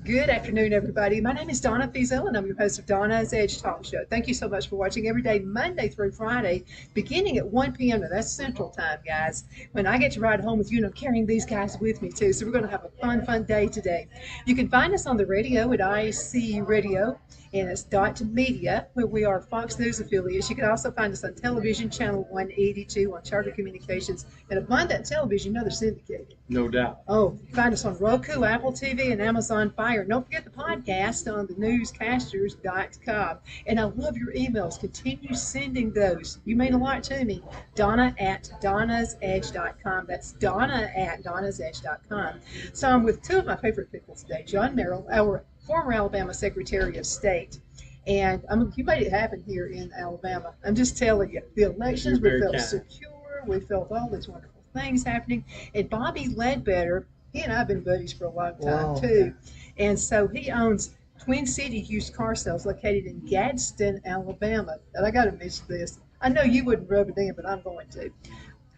Good afternoon, everybody. My name is Donna Fiesel, and I'm your host of Donna's Edge Talk Show. Thank you so much for watching every day, Monday through Friday, beginning at 1 p.m. Now, that's Central Time, guys. When I get to ride home with you, and I'm carrying these guys with me, too. So we're going to have a fun day today. You can find us on the radio at IC Radio, and it's Dot Media, where we are Fox News affiliates. You can also find us on television, channel 182 on Charter Communications, and Abundant Television, another syndicated. No doubt. Oh, you find us on Roku, Apple TV, and Amazon Fire. And don't forget the podcast on the newscasters.com. And I love your emails. Continue sending those. You mean a lot to me. Donna at donnasedge.com. That's Donna at donnasedge.com. So I'm with two of my favorite people today. John Merrill, our former Alabama Secretary of State. And you made it happen here in Alabama. I'm just telling you, the elections, we felt secure. We felt all these wonderful things happening. And Bobby Ledbetter, he and I have been buddies for a long time, too. And so he owns Twin City used car sales located in Gadsden, Alabama. And I got to mention this. I know you wouldn't rub it in, but I'm going to.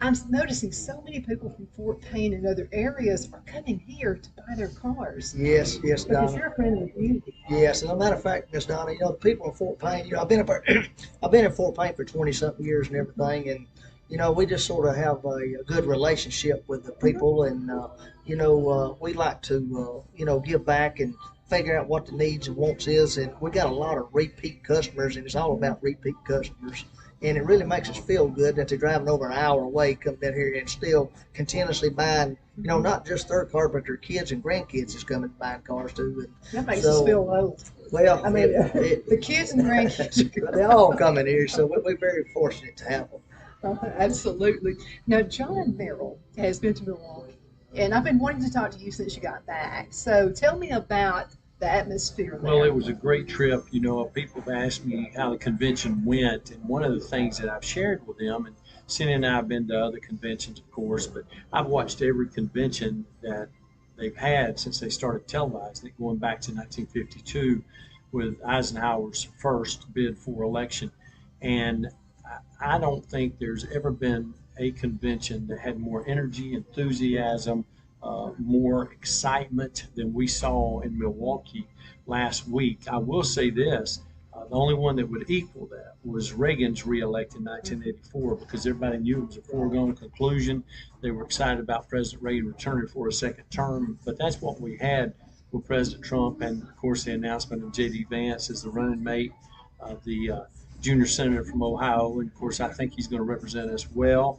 I'm noticing so many people from Fort Payne and other areas are coming here to buy their cars. Yes, Because Donna. you're a friend of the community. Yes, as a matter of fact, Miss Donna, the people in Fort Payne, I've been I've been in Fort Payne for 20-something years and everything, and we just sort of have a good relationship with the people, and we like to give back and figure out what the needs and wants is, and we got a lot of repeat customers, and it's all about repeat customers. And it really makes us feel good that they're driving over an hour away, coming down here and still continuously buying, not just their car, but their kids and grandkids is coming buying cars too. And that makes us feel old. Well, I mean, the kids and grandkids, they all come in here, so we're very fortunate to have them. Absolutely. Now, John Merrill has been to Milwaukee, and I've been wanting to talk to you since you got back. So tell me about the atmosphere there. Well, it was a great trip. People have asked me how the convention went, and one of the things that I've shared with them, and Cindy and I have been to other conventions, of course, but I've watched every convention that they've had since they started televising it, going back to 1952 with Eisenhower's first bid for election. And I don't think there's ever been a convention that had more energy, enthusiasm, more excitement than we saw in Milwaukee last week. I will say this, the only one that would equal that was Reagan's reelection in 1984, because everybody knew it was a foregone conclusion. They were excited about President Reagan returning for a second term, but that's what we had with President Trump, and of course the announcement of J.D. Vance as the running mate of the junior senator from Ohio, and of course I think he's going to represent us well.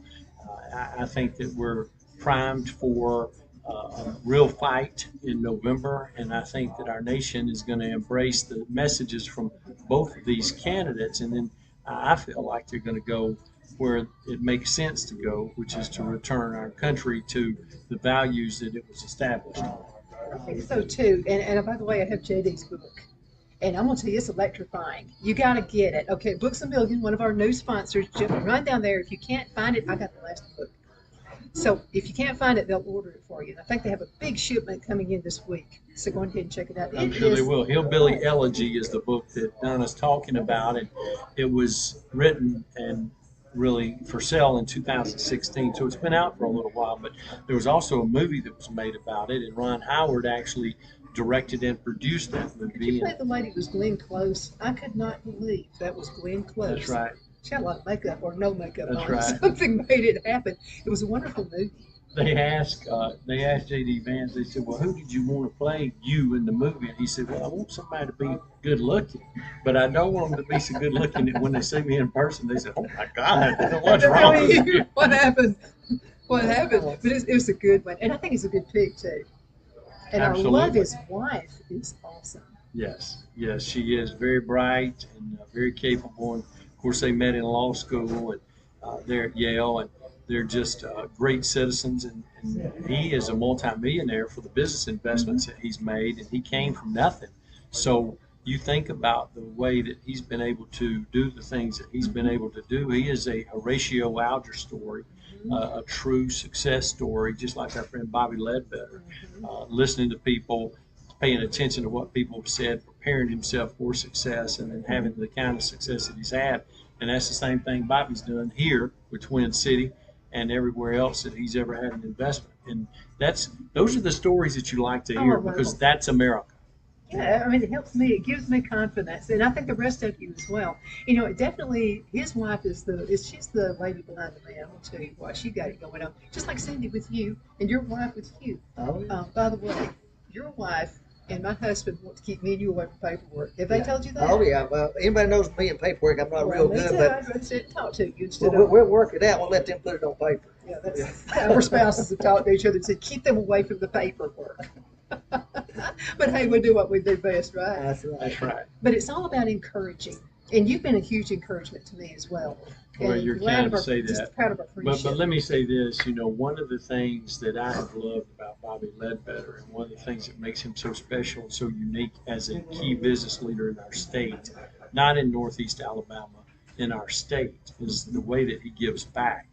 I think that we're primed for a real fight in November, and I think that our nation is going to embrace the messages from both of these candidates, and then I feel like they're going to go where it makes sense to go, which is to return our country to the values that it was established on. I think so too. And by the way, I have JD's book. And I'm going to tell you, it's electrifying. You got to get it. Okay, Books A Million, one of our new sponsors. Just run down there. If you can't find it, I got the last book. So if you can't find it, they'll order it for you. And I think they have a big shipment coming in this week. So go ahead and check it out. I'm sure they will. Hillbilly Elegy is the book that Donna's talking about, and it was written and really for sale in 2016. So it's been out for a little while, but there was also a movie that was made about it, and Ron Howard actually directed and produced that movie. Did you say the lady was Glenn Close? I could not believe that was Glenn Close. That's right. She had a lot of makeup or no makeup That's on. right. Something made it happen. It was a wonderful movie. They asked J.D. Vance, they said, well, who did you want to play you in the movie? And he said, well, I want somebody to be good looking, but I don't want them to be so good looking that when they see me in person, they say, oh my God, what's wrong with you? What happened? What happened? But it was a good one. And I think he's a good pick too. And Absolutely. I love his wife. Is awesome. Yes, she is very bright and very capable. And of course, they met in law school, and they're at Yale, and they're just great citizens. And he is a multimillionaire for the business investments that he's made, and he came from nothing. So you think about the way that he's been able to do the things that he's been able to do. He is a Horatio Alger story, a true success story, just like our friend Bobby Ledbetter, listening to people, paying attention to what people have said, preparing himself for success, and then having the kind of success that he's had. And that's the same thing Bobby's done here with Twin City and everywhere else that he's ever had an investment. And those are the stories that you like to hear, because that's America. Yeah, I mean, it helps me. It gives me confidence, and I think the rest of you as well. You know, it definitely. His wife is she's the lady behind the man. I'll tell you what, she got it going on, just like Cindy with you, and your wife with you. Oh, yeah. By the way, your wife and my husband want to keep me and you away from paperwork. Have they Yeah. told you that? Oh, yeah. Well, anybody knows me in paperwork, I'm not real Me good, too. but I'd rather sit and talk to you instead we'll of. work it out. We'll let them put it on paper. Yeah, that's our spouses have talked to each other and said, keep them away from the paperwork. But hey, we do what we do best, right? That's right. That's right. But it's all about encouraging. And you've been a huge encouragement to me as well. Well, And you're glad kind of to our- say just that. proud of our friendship. But let me say this, one of the things that I have loved about Bobby Ledbetter, and one of the things that makes him so special and so unique as a key business leader in our state, not in Northeast Alabama, in our state, is the way that he gives back.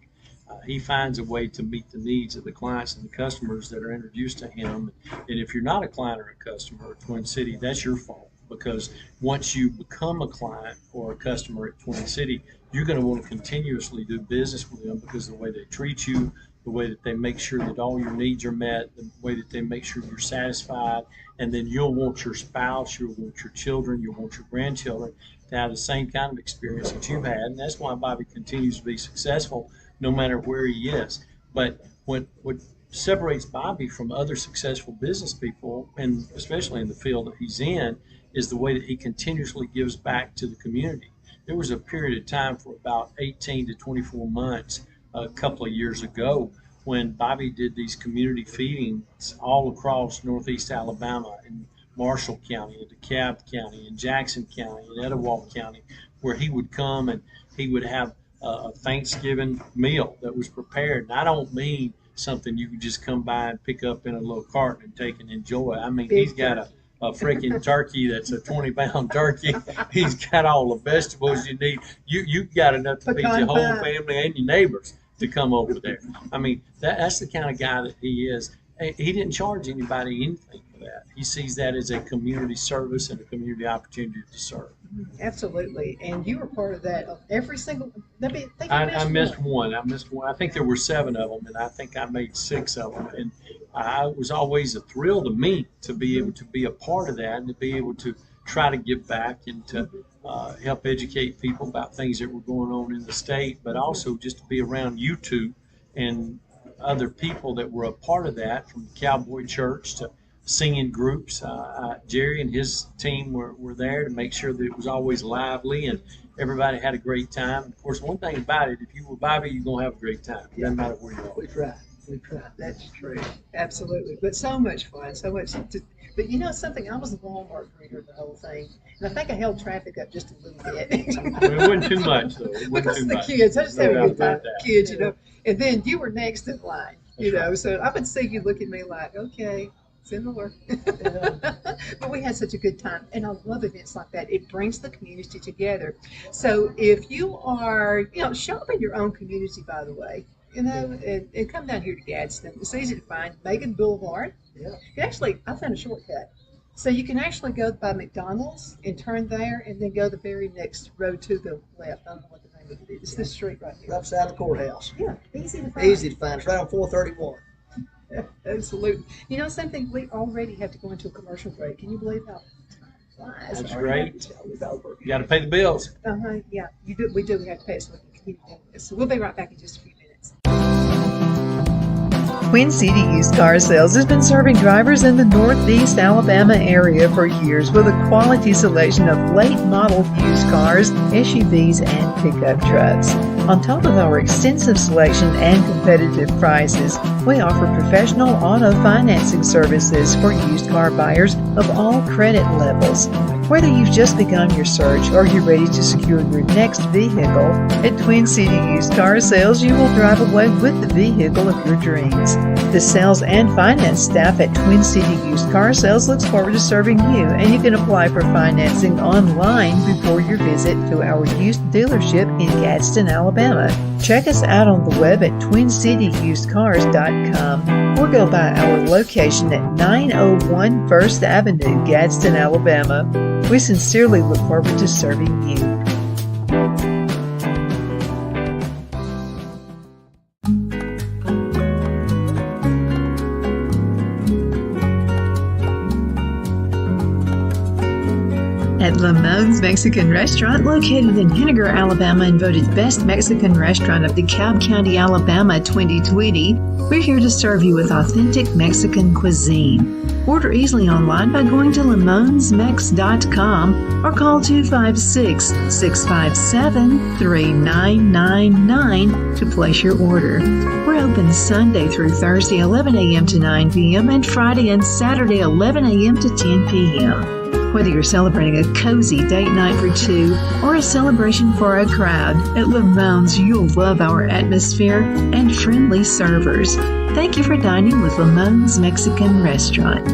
He finds a way to meet the needs of the clients and the customers that are introduced to him. And if you're not a client or a customer at Twin City, that's your fault, because once you become a client or a customer at Twin City, you're going to want to continuously do business with them because of the way they treat you, the way that they make sure that all your needs are met, the way that they make sure you're satisfied. And then you'll want your spouse, you'll want your children, you'll want your grandchildren to have the same kind of experience that you've had. And that's why Bobby continues to be successful no matter where he is. But what separates Bobby from other successful business people, and especially in the field that he's in, is the way that he continuously gives back to the community. There was a period of time for about 18 to 24 months a couple of years ago when Bobby did these community feedings all across Northeast Alabama, in Marshall County, in DeKalb County, in Jackson County, in Etowah County, where he would come and he would have a Thanksgiving meal that was prepared. And I don't mean something you can just come by and pick up in a little cart and take and enjoy. I mean, he's got a freaking turkey that's a 20-pound turkey. He's got all the vegetables you need. You got enough to feed your whole family and your neighbors to come over there. I mean, that's the kind of guy that he is. He didn't charge anybody anything for that. He sees that as a community service and a community opportunity to serve. Absolutely. And you were part of that of every single. I missed one. I think there were 7 of them, and I think I made 6 of them. And I was always a thrill to me to be able to be a part of that and to be able to try to give back and to help educate people about things that were going on in the state, but also just to be around you two and other people that were a part of that, from the Cowboy Church to singing groups. Jerry and his team were there to make sure that it was always lively and everybody had a great time. Of course, one thing about it, if you were Bobby, you're going to have a great time. It doesn't matter where you are. We try. That's true. Absolutely. But so much fun. So much. But you know something? I was the Walmart greeter the whole thing. And I think I held traffic up just a little bit. It wasn't too much, though. It wasn't because too of the much. kids. I just had a No good doubt time about with that. the kids, you know. And then you were next in line, you That's know. right. So I would see you look at me like, okay, it's in the work. But we had such a good time. And I love events like that. It brings the community together. So if you are, shop in your own community, by the way. And come down here to Gadsden. It's easy to find. Megan Boulevard. Yeah. Actually, I found a shortcut. So you can actually go by McDonald's and turn there and then go the very next road to the left. I don't know what the name of it is. It's this street right here. Right beside the courthouse. Yeah, easy to find. Easy to find. It's right on 431. Absolutely. You know something? We already have to go into a commercial break. Can you believe how time flies? That's Already great. It's over. You got to pay the bills. Yeah, you do. We do. We have to pay it so we can continue doing this. So we'll be right back in just a few minutes. Twin City Used Car Sales has been serving drivers in the Northeast Alabama area for years with a quality selection of late model used cars, SUVs, and pickup trucks. On top of our extensive selection and competitive prices, we offer professional auto financing services for used car buyers of all credit levels. Whether you've just begun your search or you're ready to secure your next vehicle, at Twin City Used Car Sales, you will drive away with the vehicle of your dreams. The sales and finance staff at Twin City Used Car Sales looks forward to serving you, and you can apply for financing online before your visit to our used dealership in Gadsden, Alabama. Check us out on the web at twincityusedcars.com or go by our location at 901 First Avenue, Gadsden, Alabama. We sincerely look forward to serving you. At Lamone's Mexican Restaurant, located in Henniger, Alabama, and voted Best Mexican Restaurant of DeKalb County, Alabama 2020, we're here to serve you with authentic Mexican cuisine. Order easily online by going to lamonsmex.com or call 256-657-3999 to place your order. We're open Sunday through Thursday 11 a.m. to 9 p.m. and Friday and Saturday 11 a.m. to 10 p.m. Whether you're celebrating a cozy date night for two or a celebration for a crowd, at Lamone's you'll love our atmosphere and friendly servers. Thank you for dining with Lamone's Mexican Restaurant.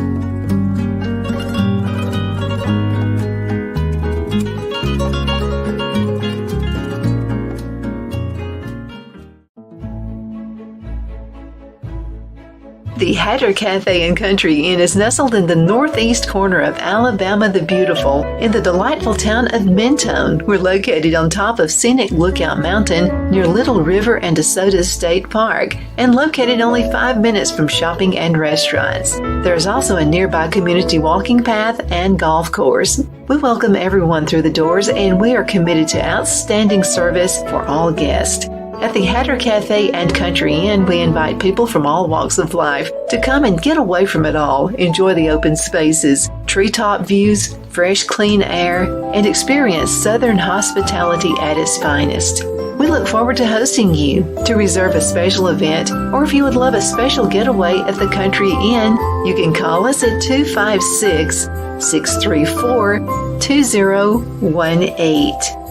The Hatter Cafe and Country Inn is nestled in the northeast corner of Alabama the Beautiful in the delightful town of Mentone. We're located on top of scenic Lookout Mountain near Little River and DeSoto State Park and located only 5 minutes from shopping and restaurants. There is also a nearby community walking path and golf course. We welcome everyone through the doors and we are committed to outstanding service for all guests. At the Hatter Cafe and Country Inn, we invite people from all walks of life to come and get away from it all, enjoy the open spaces, treetop views, fresh, clean air, and experience Southern hospitality at its finest. We look forward to hosting you. To reserve a special event, or if you would love a special getaway at the Country Inn, you can call us at 256-634-2018.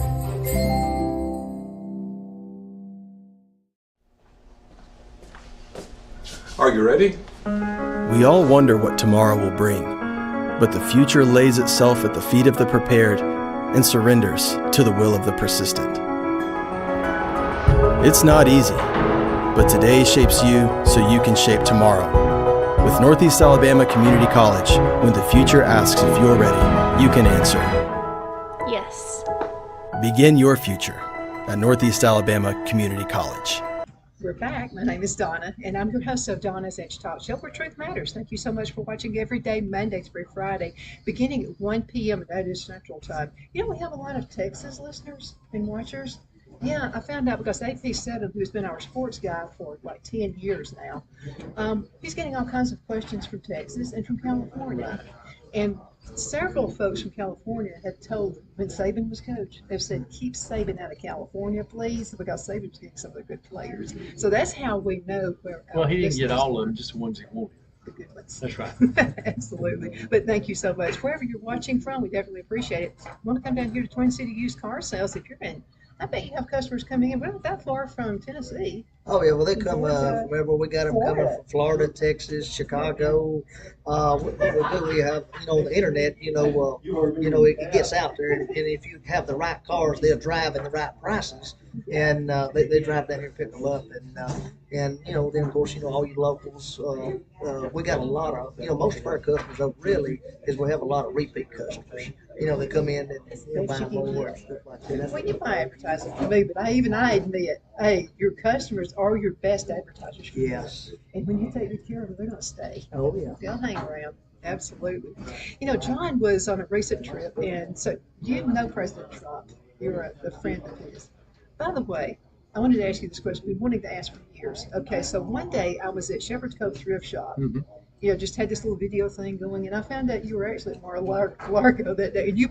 Are you ready? We all wonder what tomorrow will bring, but the future lays itself at the feet of the prepared and surrenders to the will of the persistent. It's not easy, but today shapes you so you can shape tomorrow. With Northeast Alabama Community College, when the future asks if you're ready, you can answer. Yes. Begin your future at Northeast Alabama Community College. We're back. My name is Donna, and I'm your host of Donna's Edge Talk Show, where truth matters. Thank you so much for watching every day, Monday through Friday, beginning at 1 p.m. That is Central Time. You know, we have a lot of Texas listeners and watchers. Yeah, I found out because AP7, who's been our sports guy for like 10 years now, he's getting all kinds of questions from Texas and from California. And several folks from California had told when Saban was coach, they've said, keep Saban out of California, please, because Saban's getting some of the good players. So that's how we know where. Well, he didn't get all of them, just the ones he wanted. The good ones. That's right. Absolutely. But thank you so much. Wherever you're watching from, we definitely appreciate it. Want to come down here to Twin City Used Car Sales if you're in. I bet you have customers coming in. We're not that far from Tennessee. Oh yeah, well they come from everywhere. We got them coming from Florida, Texas, Chicago. We have the internet. It gets out there, and if you have the right cars, they'll drive in the right prices, and they drive down here and pick them up, and then of course all you locals. We got a lot of most of our customers really is we have a lot of repeat customers. They come in and buy more and stuff like that. Well, you buy advertising for me, but I admit, hey, your customers are your best advertisers for Yes. you. And when you take good care of them, they're going to stay. Oh yeah. They'll hang around. Absolutely. John was on a recent trip, and so you know President Trump. You're a friend of his. By the way, I wanted to ask you this question. We've been wanting to ask for years. Okay, so one day I was at Shepherd's Cove Thrift Shop. Mm-hmm. Just had this little video thing going, and I found out you were actually at Mar-a-Lago that day, and you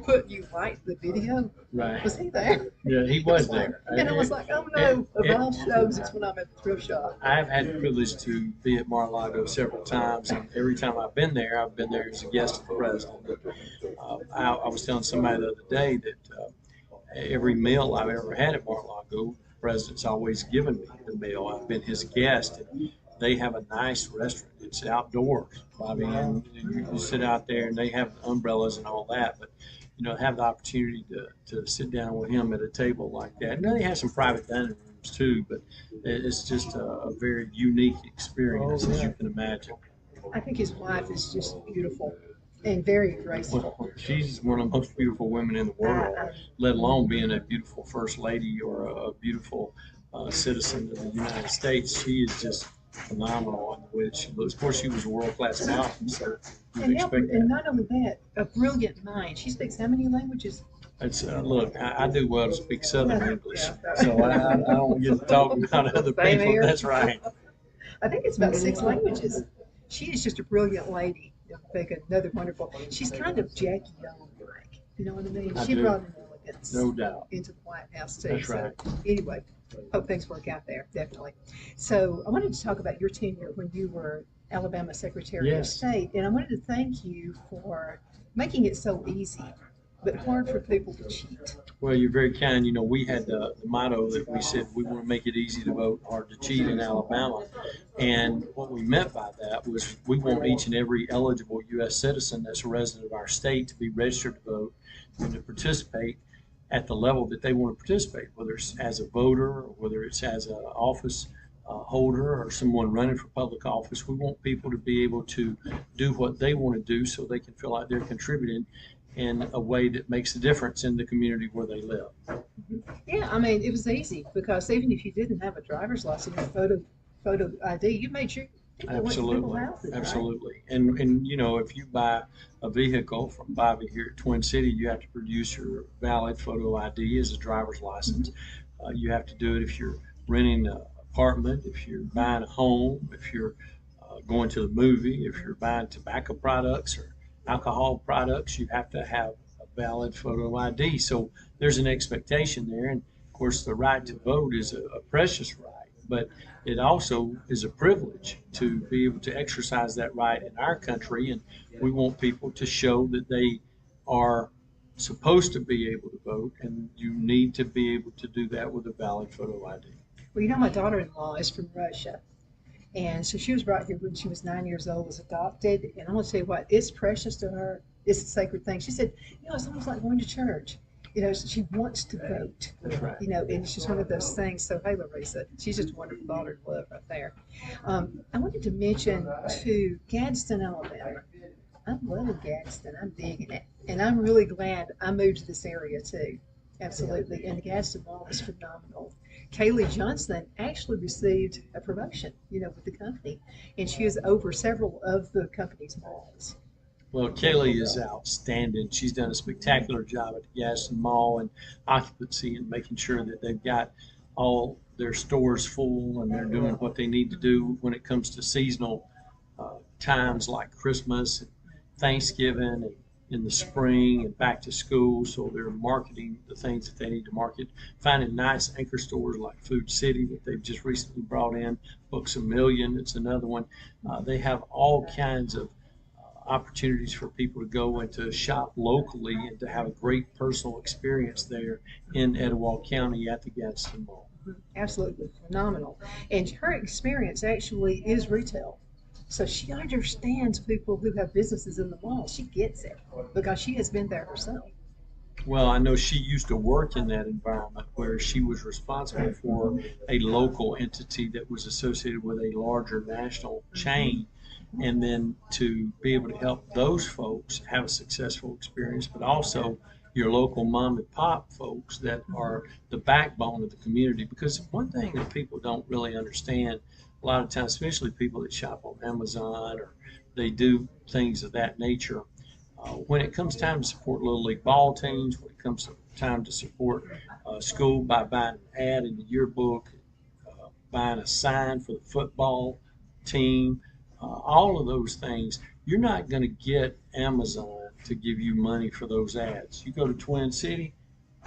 liked the video. Right. Was he there? Yeah, he was there. And I was like, oh no, of all shows, it's when I'm at the thrift shop. I've had the privilege to be at Mar-a-Lago several times, and every time I've been there as a guest of the president. I was telling somebody the other day that every meal I've ever had at Mar-a-Lago, the president's always given me the meal. I've been his guest, and they have a nice restaurant. It's outdoors, Bobby, and you sit out there, and they have umbrellas and all that. But have the opportunity to sit down with him at a table like that. And they have some private dining rooms too, but it's just a very unique experience, as you can imagine. I think his wife is just beautiful and very graceful. Well, she's one of the most beautiful women in the world, let alone being a beautiful first lady or a beautiful citizen of the United States. She is just phenomenal. with it. She looks, of course, she was a world-class model, so you'd And, expect and that. not only that, a brilliant mind. She speaks how many languages? It's, look, I do well to speak Southern English, Yeah. so I don't get to talk about other Same people. here. That's right. I think it's about 6 languages. She is just a brilliant lady. I think another wonderful. She's kind of Jackie Young like. You know what I mean? I She do. brought an elegance No doubt. into the White House too. That's So right. anyway, hope things work out there, definitely. So I wanted to talk about your tenure when you were Alabama Secretary of Yes. State, and I wanted to thank you for making it so easy, but hard for people to cheat. Well, you're very kind. You know, we had the motto that we said we want to make it easy to vote, hard to cheat in Alabama. And what we meant by that was we want each and every eligible U.S. citizen that's a resident of our state to be registered to vote and to participate at the level that they want to participate, whether it's as a voter or whether it's as an office holder or someone running for public office. We want people to be able to do what they want to do so they can feel like they're contributing in a way that makes a difference in the community where they live. Yeah, I mean, it was easy because even if you didn't have a driver's license or photo ID, you made sure people went to people's Absolutely, houses, right? absolutely. And you know, if you buy a vehicle from Bobby here at Twin City, you have to produce your valid photo ID as a driver's license. You have to do it if you're renting an apartment, if you're buying a home, if you're going to the movie, if you're buying tobacco products or alcohol products, you have to have a valid photo ID. So there's an expectation there. And of course, the right to vote is a precious right, but it also is a privilege to be able to exercise that right in our country. And we want people to show that they are supposed to be able to vote, and you need to be able to do that with a valid photo ID. Well, you know, my daughter-in-law is from Russia. And so she was brought here when she was 9 years old, was adopted. And I'm going to tell you what, it's precious to her. It's a sacred thing. She said, you know, it's almost like going to church. You know, she wants to vote. That's right. You know, and it's just one of those things. So, hey, Larissa, she's just a wonderful daughter to love right there. I wanted to mention to Gadsden, Alabama. I'm loving Gadsden. I'm digging it. And I'm really glad I moved to this area too. Absolutely. And the Gadsden Mall is phenomenal. Kaylee Johnson actually received a promotion, you know, with the company, and she is over several of the company's malls. Well, Kaylee is outstanding. She's done a spectacular job at the Gadsden Mall and occupancy and making sure that they've got all their stores full and they're doing what they need to do when it comes to seasonal times like Christmas and Thanksgiving and in the spring and back to school. So they're marketing the things that they need to market, finding nice anchor stores like Food City that they've just recently brought in, Books A Million, it's another one. They have all kinds of opportunities for people to go and to shop locally and to have a great personal experience there in Etowah County at the Gadsden Mall. Absolutely phenomenal. And her experience actually is retail. So she understands people who have businesses in the mall. She gets it because she has been there herself. Well, I know she used to work in that environment where she was responsible for a local entity that was associated with a larger national chain. And then to be able to help those folks have a successful experience, but also your local mom and pop folks that are the backbone of the community. Because one thing that people don't really understand a lot of times, especially people that shop on Amazon or they do things of that nature, when it comes time to support Little League ball teams, when it comes time to support school by buying an ad in the yearbook, buying a sign for the football team, all of those things, you're not going to get Amazon to give you money for those ads. You go to Twin City,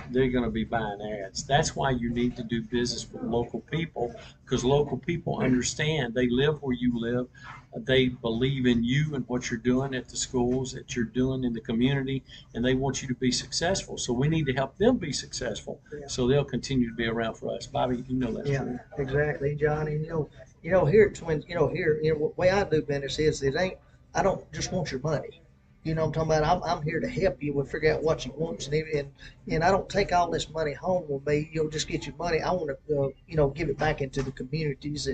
they're going to be buying ads. That's why you need to do business with local people, because local people understand. They live where you live. They believe in you and what you're doing at the schools, that you're doing in the community, and they want you to be successful. So we need to help them be successful, so they'll continue to be around for us. Bobby, you know that's true. Exactly, Johnny. Here at Twin, the way I do business is I don't just want your money. You know what I'm talking about? I'm here to help you and figure out what you want, and I don't take all this money home with me. Just get your money. I want to, give it back into the communities,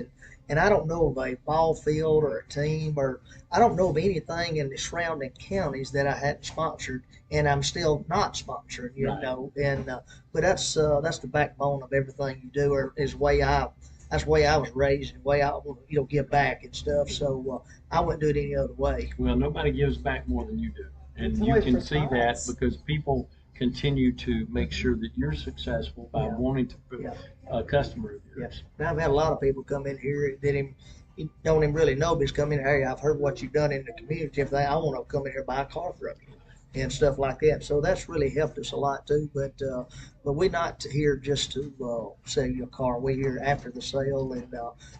and I don't know of a ball field or a team, or I don't know of anything in the surrounding counties that I hadn't sponsored, and I'm still not sponsoring. Right. But that's the backbone of everything you do, or is the way I that's the way I was raised and the way I want to, give back and stuff. So I wouldn't do it any other way. Well, nobody gives back more than you do. And It's you always can for see that cause. because people continue to make sure that you're successful by Yeah. wanting to be Yeah. a customer of yours. Yes. And I've had a lot of people come in here that don't even really know, but it's come in here. Hey, I've heard what you've done in the community. If I want to come in here and buy a car from you and stuff like that. So that's really helped us a lot too. But we're not here just to sell you a car. We're here after the sale, and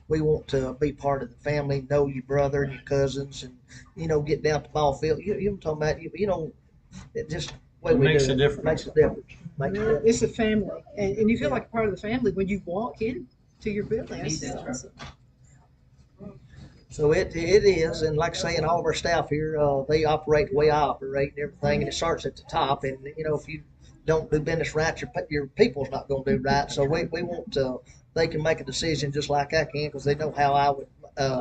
we want to be part of the family, know your brother and your cousins, and get down to the ball field. You know what I'm talking about? It just way It we makes do a it. difference. Makes a difference. Makes a difference. It's a family, and you feel like a part of the family when you walk in to your building. It's awesome. So it is, and like I say, and all of our staff here, they operate the way I operate and everything, and it starts at the top. And if you don't do business right, your people's not going to do right. So we want they can make a decision just like I can because they know how I would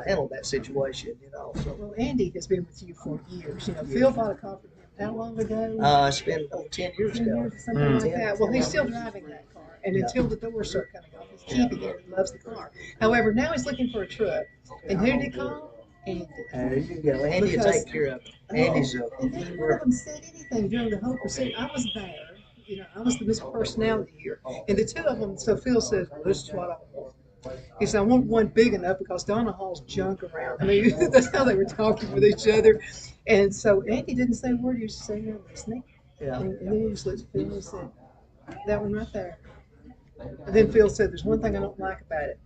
handle that situation. So Well, Andy has been with you for years. Phil bought a car from him how long ago? it's been over 10 years 10 ago. years or something like that. Well, he's still driving that car, and until the doors start coming off, he's keeping it. He loves the car. However, now he's looking for a truck. And who did he call? Andy. There you go. Andy will Because- take care of it. Andy's And then none of them said anything during the whole pursuit. I was there. I was the Mr. Personality here. And the two of them, so Phil says, well, this is what I want. He said, I want one big enough because Donna hauls junk around. I mean, that's how they were talking with each other. And so Andy didn't say a word. He was just saying, no, listening. yeah. And then he just looked at Phil and said, that one right there. And then Phil said, there's one thing I don't like about it.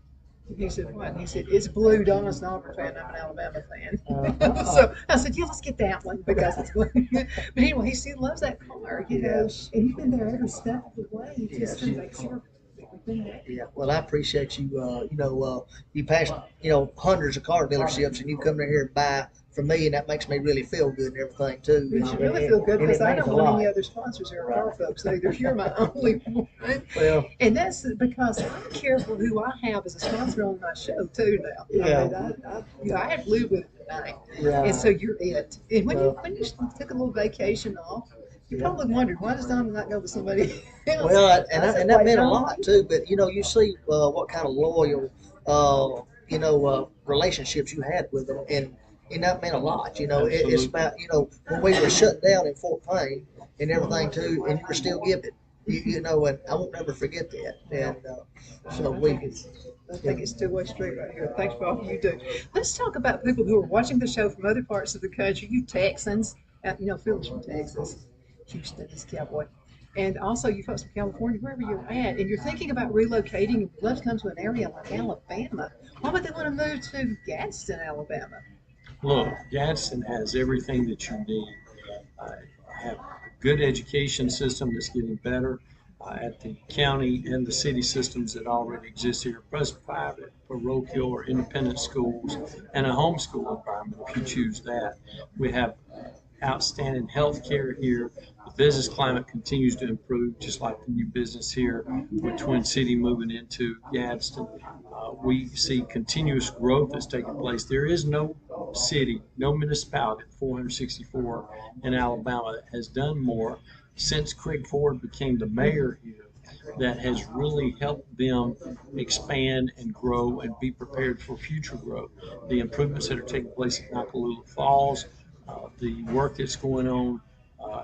He said, what? And he said, it's blue. Donna's an Auburn fan. I'm an Alabama fan. So I said, yeah, let's get that one because it's blue. But anyway, he still loves that car, Yes. And he's been there every step of the way just to Yes. make sure that we've been there. Yeah, well, I appreciate you. You passed, hundreds of car dealerships, and you come in here and buy from me, and that makes me really feel good and everything too. You should really feel good And because it I means don't a want any lot. other sponsors or car folks either. You're my only one. Well, And that's because I'm careful who I have as a sponsor on my show too now. Yeah. I had Lou with it tonight. yeah. And so you're it. And when Well- you took a little vacation off, you probably wondered, why does Donna not go with somebody else? Well, I said, that "Wait, meant a Donna, lot too. But you see what kind of loyal, relationships you had with them, and that meant a lot. It's Absolutely. about when we were shut down in Fort Payne and everything too, and you were still giving. And I won't never forget that. And so we. I think it's two-way street right here. Thanks for all you do. Let's talk about people who are watching the show from other parts of the country. You Texans, Phil's from Texas, Houston is Cowboy, and also you folks from California, wherever you're at, and you're thinking about relocating and would love to come to an area like Alabama. Why would they want to move to Gadsden, Alabama? Look, Gadsden has everything that you need. Have a good education system that's getting better at the county and the city systems that already exist here, plus private, parochial, or independent schools, and a homeschool environment if you choose that. We have outstanding health care here. The business climate continues to improve, just like the new business here with Twin City moving into Gadsden. We see continuous growth that's taking place. There is no city, no municipality, 464 in Alabama, that has done more since Craig Ford became the mayor here that has really helped them expand and grow and be prepared for future growth. The improvements that are taking place at Nakalula Falls, the work that's going on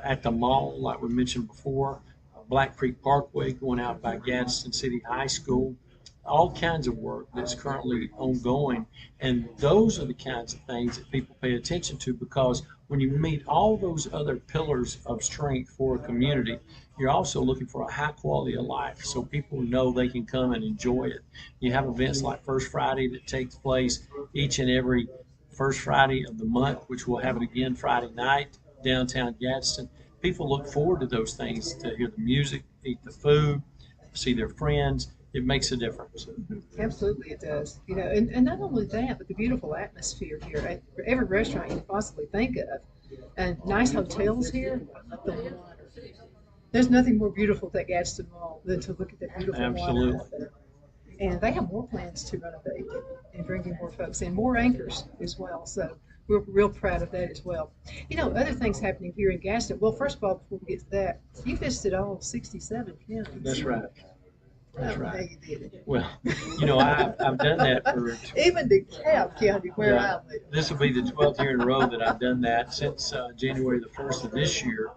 at the mall, like we mentioned before, Black Creek Parkway going out by Gadsden City High School, all kinds of work that's currently ongoing. And those are the kinds of things that people pay attention to, because when you meet all those other pillars of strength for a community, you're also looking for a high quality of life so people know they can come and enjoy it. You have events like First Friday that takes place each and every first Friday of the month, which we'll have it again Friday night, downtown Gadsden. People look forward to those things, to hear the music, eat the food, see their friends. It makes a difference. Absolutely, it does. And not only that, but the beautiful atmosphere here at every restaurant you can possibly think of, and nice hotels here. The water. There's nothing more beautiful at that Gadsden Mall than to look at that beautiful Absolutely. water out there. And they have more plans to renovate and bring in more folks and more anchors as well. So we're real proud of that as well. Other things happening here in Gadsden. Well, first of all, before we get to that, you visited all 67 counties. That's right. That's How right. you did it. Well, I've done that for Even DeKalb County, where yeah, I live. this will be the 12th year in a row that I've done that. Since January the 1st of this year,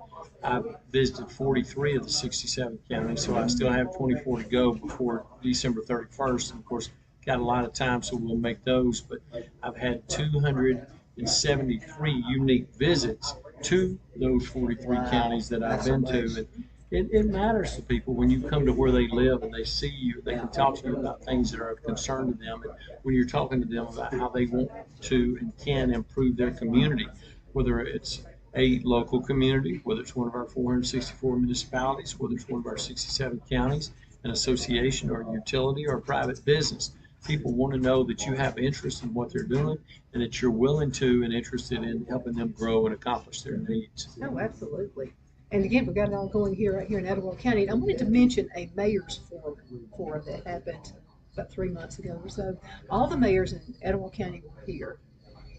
I've visited 43 of the 67 counties, so I still have 24 to go before December 31st. And of course, got a lot of time, so we'll make those. But I've had 273 unique visits to those 43 counties that I've been to. And it matters to people when you come to where they live and they see you, they can talk to you about things that are of concern to them. And when you're talking to them about how they want to and can improve their community, whether it's a local community, whether it's one of our 464 municipalities, whether it's one of our 67 counties, an association or a utility or a private business. People want to know that you have interest in what they're doing and that you're willing to and interested in helping them grow and accomplish their needs. Oh, absolutely. And again, we've got it all going here, right here in Etowah County. And I wanted to mention a mayor's forum that happened about 3 months ago or so. All the mayors in Etowah County were here.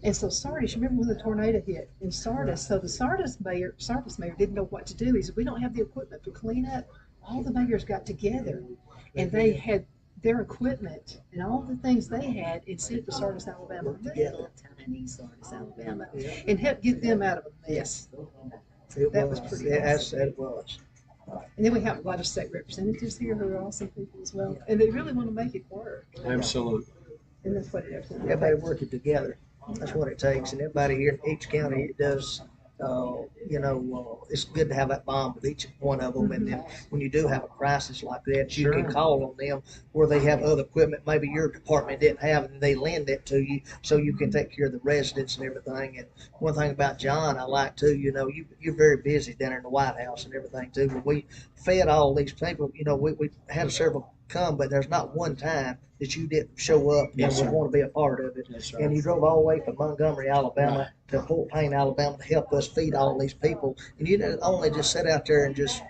And so Sardis, you remember when the tornado hit in Sardis? So the Sardis mayor didn't know what to do. He said, we don't have the equipment for cleanup. All the mayors got together and they had their equipment and all the things they had and sent it to Sardis, Alabama, little tiny Sardis, Alabama, and helped get them out of a mess. That was pretty awesome. It was. And then we have a lot of state representatives here who are awesome people as well. And they really want to make it work. Absolutely. And that's what it absolutely Everybody takes. working together. That's what it takes. And everybody here in each county, it does, it's good to have that bond with each one of them. And then when you do have a crisis like that, you can call on them where they have other equipment maybe your department didn't have, and they lend it to you so you can take care of the residents and everything. And one thing about John, I like too, you're very busy down in the White House and everything too. When we fed all these people, we had several come, but there's not one time that you didn't show up and Yes, would sir. want to be a part of it. That's right. And you drove all the way from Montgomery, Alabama to Fort Payne, Alabama to help us feed all these people. And you didn't only just sit out there and just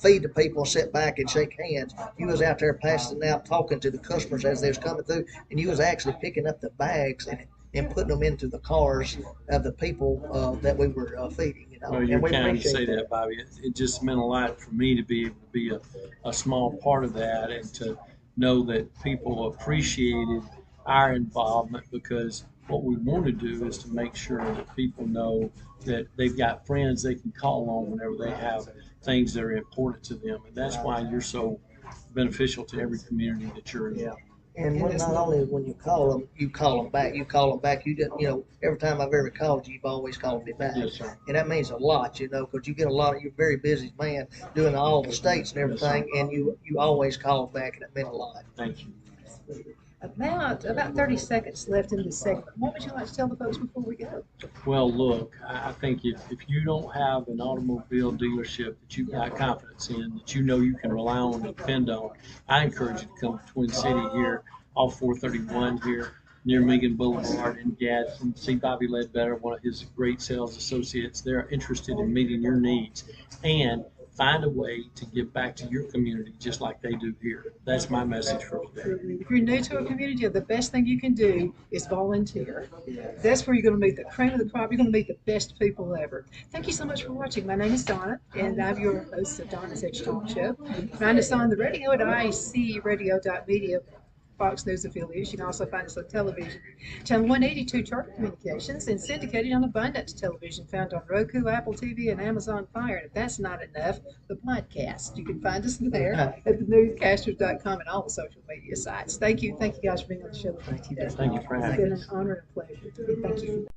feed the people, sit back and shake hands. You was out there passing out, talking to the customers as they was coming through, and you was actually picking up the bags and putting them into the cars of the people that we were feeding. Well, you're and we kind to say appreciate that, Bobby. It just meant a lot for me to be able to be a small part of that and to know that people appreciated our involvement, because what we want to do is to make sure that people know that they've got friends they can call on whenever they have things that are important to them. And that's why you're so beneficial to every community that you're in. Yeah. And not only when you call them back. You didn't, every time I've ever called you, you've always called me back. Yes, sir. And that means a lot, because you get a lot of, you're a very busy man doing all the states and everything, and you always call back, and it meant a lot. Thank you. About 30 seconds left in this segment. What would you like to tell the folks before we go? Well, look, I think if you don't have an automobile dealership that you've got confidence in, that you know you can rely on and depend on, I encourage you to come to Twin City here, off 431 here near Megan Boulevard in Gadsden. See Bobby Ledbetter, one of his great sales associates. They're interested in meeting your needs and find a way to give back to your community just like they do here. That's my message for today. If you're new to a community, the best thing you can do is volunteer. That's where you're going to meet the cream of the crop. You're going to meet the best people ever. Thank you so much for watching. My name is Donna, and I'm your host of Donna's Edge Talk Show. Find us on the radio at icradio.media. Fox News affiliates. You can also find us on television. Channel 182 Charter Communications and syndicated on Abundance Television, found on Roku, Apple TV, and Amazon Fire. And if that's not enough, the podcast. You can find us there at thenewscasters.com and all the social media sites. Thank you. Thank you guys for being on the show with me today. Thank you for having It's been us. an honor and a pleasure. Thank you.